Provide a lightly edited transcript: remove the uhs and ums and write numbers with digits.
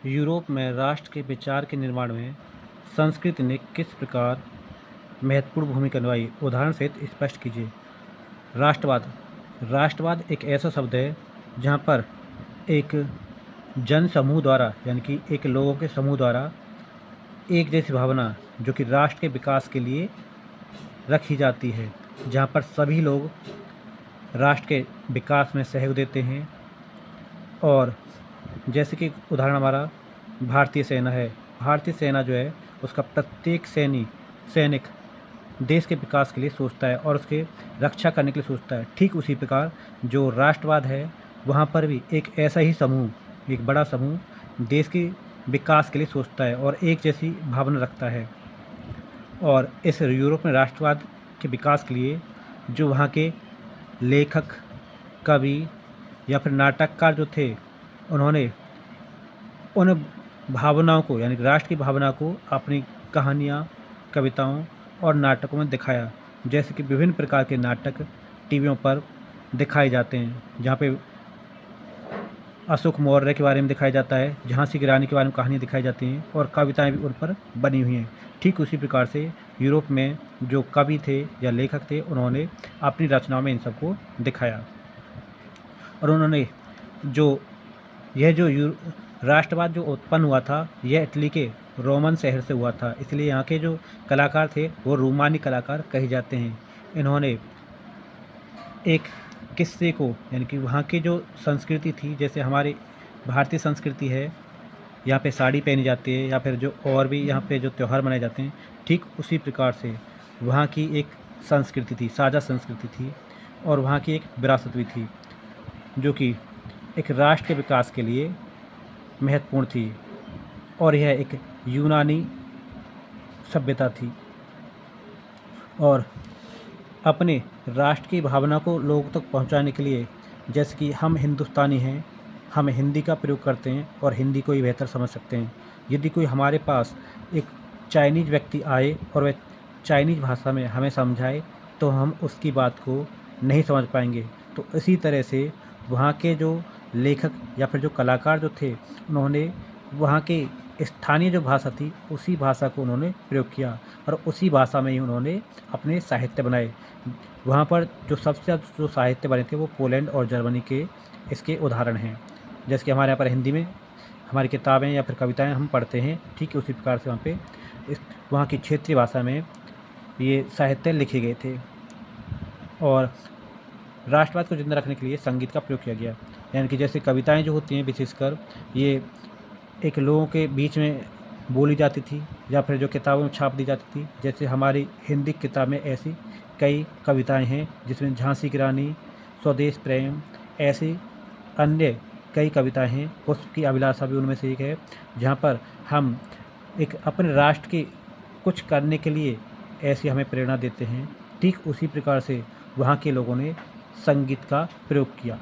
Europe में राष्ट्र के विचार के निर्माण में संस्कृति ने किस प्रकार महत्वपूर्ण भूमिका निभाई? उदाहरण सहित स्पष्ट कीजिए। राष्ट्रवाद। राष्ट्रवाद एक ऐसा शब्द है जहाँ पर एक जन समूह द्वारा यानी कि एक लोगों के समूह द्वारा एक जैसी भावना जो कि राष्ट्र के विकास के लिए रखी जाती है, जहाँ पर सभी लोग राष्ट्र के विकास में सहयोग देते हैं। और जैसे कि उदाहरण हमारा भारतीय सेना है। भारतीय सेना जो है उसका प्रत्येक सैनिक देश के विकास के लिए सोचता है और उसके रक्षा करने के लिए सोचता है। ठीक उसी प्रकार जो राष्ट्रवाद है वहाँ पर भी एक ऐसा ही समूह, एक बड़ा समूह देश के विकास के लिए सोचता है और एक जैसी भावना रखता है। और इस यूरोप में राष्ट्रवाद के विकास के लिए जो वहाँ के लेखक, कवि या फिर नाटककार जो थे, उन्होंने उन भावनाओं को यानी कि राष्ट्र की भावना को अपनी कहानियाँ, कविताओं और नाटकों में दिखाया। जैसे कि विभिन्न प्रकार के नाटक टीवियों पर दिखाए जाते हैं, जहाँ पे अशोक मौर्य के बारे में दिखाया जाता है, झांसी की रानी के बारे में कहानियाँ दिखाई जाती हैं और कविताएं भी उन पर बनी हुई हैं। ठीक उसी प्रकार से यूरोप में जो कवि थे या लेखक थे, उन्होंने अपनी रचनाओं में इन सबको दिखाया। और उन्होंने जो यह जो राष्ट्रवाद जो उत्पन्न हुआ था, यह इटली के रोमन शहर से हुआ था, इसलिए यहाँ के जो कलाकार थे वो रोमानी कलाकार कहे जाते हैं। इन्होंने एक किस्से को यानी कि वहाँ की जो संस्कृति थी, जैसे हमारी भारतीय संस्कृति है, यहाँ पे साड़ी पहनी जाती है या फिर जो और भी यहाँ पे जो त्यौहार मनाए जाते हैं, ठीक उसी प्रकार से वहाँ की एक संस्कृति थी, साझा संस्कृति थी और वहाँ की एक विरासत भी थी, जो कि एक राष्ट्र के विकास के लिए महत्वपूर्ण थी। और यह एक यूनानी सभ्यता थी और अपने राष्ट्र की भावना को लोगों तक पहुंचाने के लिए, जैसे कि हम हिंदुस्तानी हैं, हम हिंदी का प्रयोग करते हैं और हिंदी को ही बेहतर समझ सकते हैं। यदि कोई हमारे पास एक चाइनीज़ व्यक्ति आए और वह चाइनीज़ भाषा में हमें समझाए तो हम उसकी बात को नहीं समझ पाएंगे। तो इसी तरह से वहाँ के जो लेखक या फिर जो कलाकार जो थे, उन्होंने वहाँ के स्थानीय जो भाषा थी उसी भाषा को उन्होंने प्रयोग किया और उसी भाषा में ही उन्होंने अपने साहित्य बनाए। वहाँ पर जो सबसे ज़्यादा जो साहित्य बने थे वो पोलैंड और जर्मनी के इसके उदाहरण हैं। जैसे कि हमारे यहाँ पर हिंदी में हमारी किताबें या फिर कविताएं हम पढ़ते हैं, ठीक उसी प्रकार से वहाँ पे वहाँ की क्षेत्रीय भाषा में ये साहित्य लिखे गए थे। और राष्ट्रवाद को जिंदा रखने के लिए संगीत का प्रयोग किया गया, यानी कि जैसे कविताएं जो होती हैं विशेषकर ये एक लोगों के बीच में बोली जाती थी या फिर जो किताबों में छाप दी जाती थी। जैसे हमारी हिंदी किताब में ऐसी कई कविताएं हैं जिसमें झांसी की रानी, स्वदेश प्रेम, ऐसी अन्य कई कविताएं हैं। पुष्प की अभिलाषा भी उनमें से एक है, जहाँ पर हम एक अपने राष्ट्र की कुछ करने के लिए ऐसी हमें प्रेरणा देते हैं। ठीक उसी प्रकार से वहाँ के लोगों ने संगीत का प्रयोग किया।